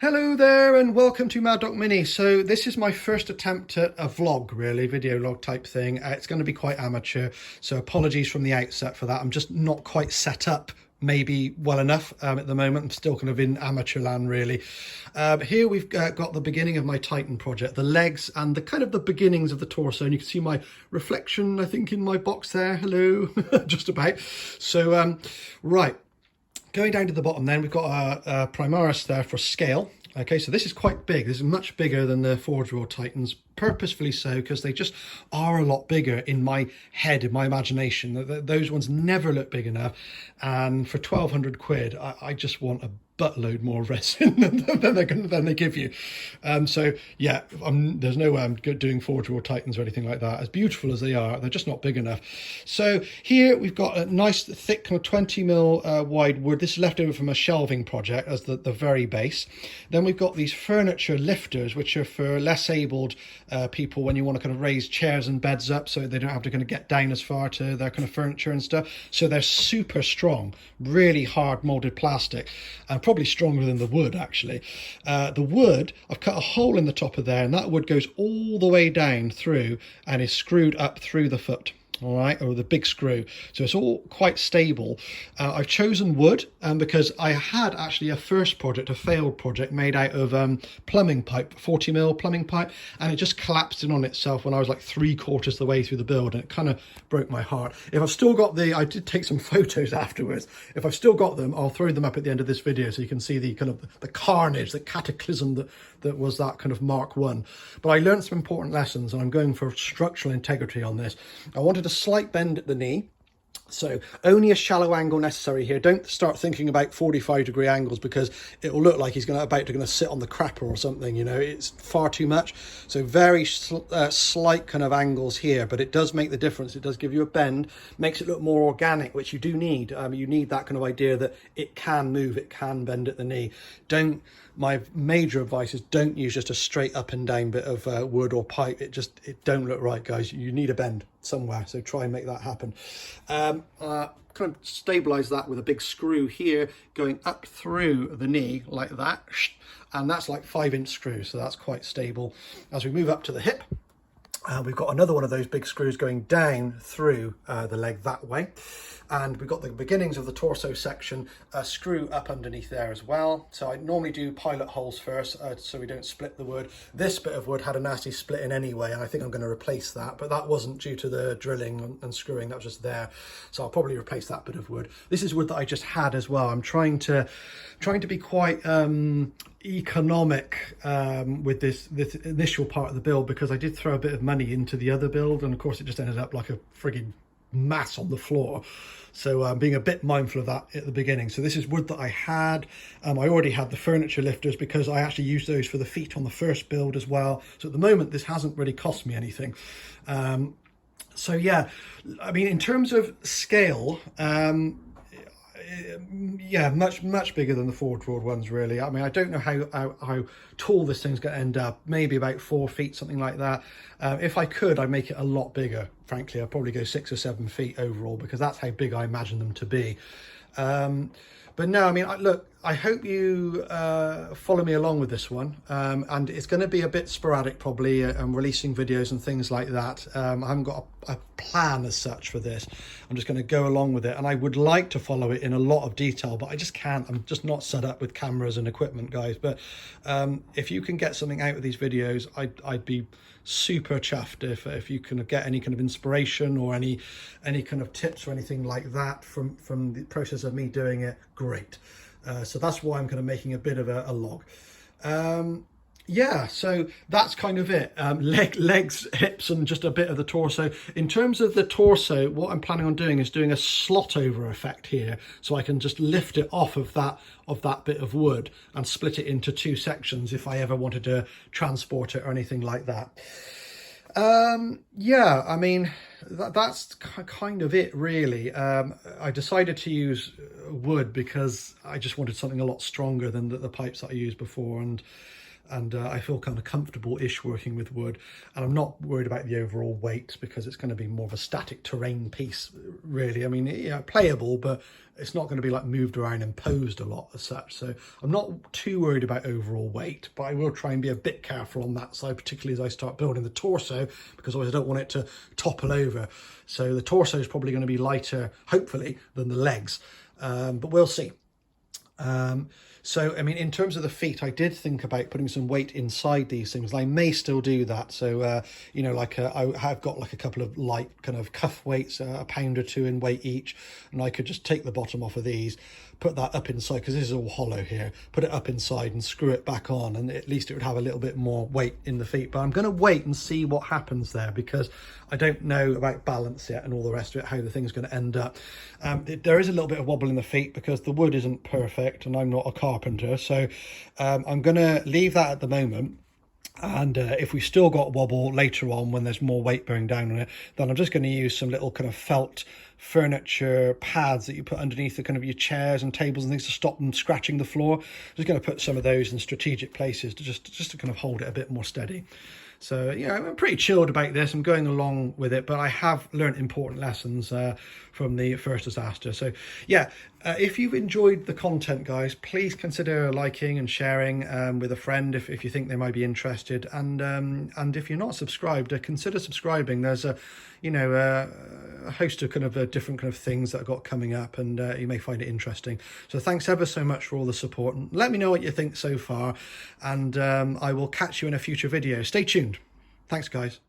Hello there and welcome to Mad Doc Mini. So this is my first attempt at a vlog, really, video log type thing. It's going to be quite amateur, so apologies from the outset for that. I'm just not quite set up maybe well enough at the moment. I'm still kind of in amateur land, really. Here we've got the beginning of my Titan project, the legs and the kind of the beginnings of the torso, and you can see my reflection, I think, in my box there. Hello, just about. So right. Going down to the bottom then, we've got a Primaris there for scale. Okay, so this is quite big. This is much bigger than the Forge World Titans, purposefully so, because they just are a lot bigger in my head, in my imagination. Those ones never look big enough. And for 1,200 quid, I just want a buttload more resin than they give you. So yeah, there's no way I'm doing Forge World Titans or anything like that. As beautiful as they are, they're just not big enough. So here we've got a nice thick kind of 20mm wide wood. This is left over from a shelving project as the very base. Then we've got these furniture lifters, which are for less abled people when you want to kind of raise chairs and beds up so they don't have to kind of get down as far to their kind of furniture and stuff. So they're super strong, really hard molded plastic, and probably stronger than the wood actually. The wood, I've cut a hole in the top of there, and that wood goes all the way down through and is screwed up through the foot. All right, or the big screw, so it's all quite stable. I've chosen wood because I had actually a first project, a failed project made out of plumbing pipe, 40mm plumbing pipe, and it just collapsed in on itself when I was like 3/4 the way through the build, and it kind of broke my heart. If I've still got I did take some photos afterwards. If I've still got them, I'll throw them up at the end of this video so you can see the kind of the carnage, the cataclysm that was that kind of Mark 1. But I learned some important lessons, and I'm going for structural integrity on this. I wanted a slight bend at the knee, so only a shallow angle necessary here. Don't start thinking about 45-degree angles, because it will look like he's about to sit on the crapper or something, you know. It's far too much. So very slight kind of angles here, but it does make the difference. It does give you a bend, makes it look more organic, which you do need. You need that kind of idea that it can move, it can bend at the knee. My major advice is don't use just a straight up and down bit of wood or pipe. It don't look right, guys. You need a bend somewhere, so try and make that happen. Kind of stabilize that with a big screw here going up through the knee like that, and that's like 5-inch screw, so that's quite stable. As we move up to the hip, we've got another one of those big screws going down through the leg that way, and we've got the beginnings of the torso section, a screw up underneath there as well. So I normally do pilot holes first so we don't split the wood. This bit of wood had a nasty split in anyway, and I think I'm going to replace that, but that wasn't due to the drilling and screwing, that was just there, so I'll probably replace that bit of wood. This is wood that I just had as well. I'm trying to be quite economic with this initial part of the build, because I did throw a bit of money into the other build, and of course it just ended up like a frigging mass on the floor. So I'm being a bit mindful of that at the beginning. So this is wood that I had. I already had the furniture lifters because I actually used those for the feet on the first build as well. So at the moment this hasn't really cost me anything. So yeah, I mean, in terms of scale, yeah, much bigger than the Forge World ones, really. I mean, I don't know how tall this thing's going to end up. Maybe about 4 feet, something like that. If I could, I'd make it a lot bigger. Frankly, I'd probably go 6 or 7 feet overall, because that's how big I imagine them to be. But no, I mean, look, I hope you follow me along with this one, and it's going to be a bit sporadic probably, and releasing videos and things like that. I haven't got a plan as such for this. I'm just going to go along with it, and I would like to follow it in a lot of detail, but I just can't. I'm just not set up with cameras and equipment, guys. But if you can get something out of these videos, I'd be super chuffed if you can get any kind of inspiration or any kind of tips or anything like that from the process of me doing it. Great. So that's why I'm kind of making a bit of a log. Yeah, so that's kind of it. Legs, hips, and just a bit of the torso. In terms of the torso, what I'm planning on doing is doing a slot over effect here, so I can just lift it off of that bit of wood and split it into 2 sections if I ever wanted to transport it or anything like that. Yeah, I mean, that's kind of it, really. I decided to use wood because I just wanted something a lot stronger than the pipes that I used before, and and I feel kind of comfortable-ish working with wood, and I'm not worried about the overall weight because it's going to be more of a static terrain piece, really. I mean, yeah, playable, but it's not going to be like moved around and posed a lot as such. So I'm not too worried about overall weight, but I will try and be a bit careful on that side, particularly as I start building the torso, because otherwise I don't want it to topple over. So the torso is probably going to be lighter, hopefully, than the legs, but we'll see. So, I mean, in terms of the feet, I did think about putting some weight inside these things. I may still do that. So, you know, like I have got like a couple of light kind of cuff weights, a pound or two in weight each. And I could just take the bottom off of these, put that up inside, because this is all hollow here, put it up inside and screw it back on. And at least it would have a little bit more weight in the feet. But I'm going to wait and see what happens there, because I don't know about balance yet and all the rest of it, how the thing's going to end up. There is a little bit of wobble in the feet because the wood isn't perfect and I'm not a carpenter. So I'm going to leave that at the moment. And if we still got wobble later on when there's more weight bearing down on it, then I'm just going to use some little kind of felt furniture pads that you put underneath the kind of your chairs and tables and things to stop them scratching the floor. I'm just going to put some of those in strategic places to just to kind of hold it a bit more steady. So, you know, I'm pretty chilled about this. I'm going along with it, but I have learned important lessons from the first disaster. So, yeah, if you've enjoyed the content, guys, please consider liking and sharing with a friend if you think they might be interested. And if you're not subscribed, consider subscribing. There's a host of kind of different kind of things that I've got coming up, and you may find it interesting. So thanks ever so much for all the support, and let me know what you think so far, and I will catch you in a future video. Stay tuned. Thanks, guys.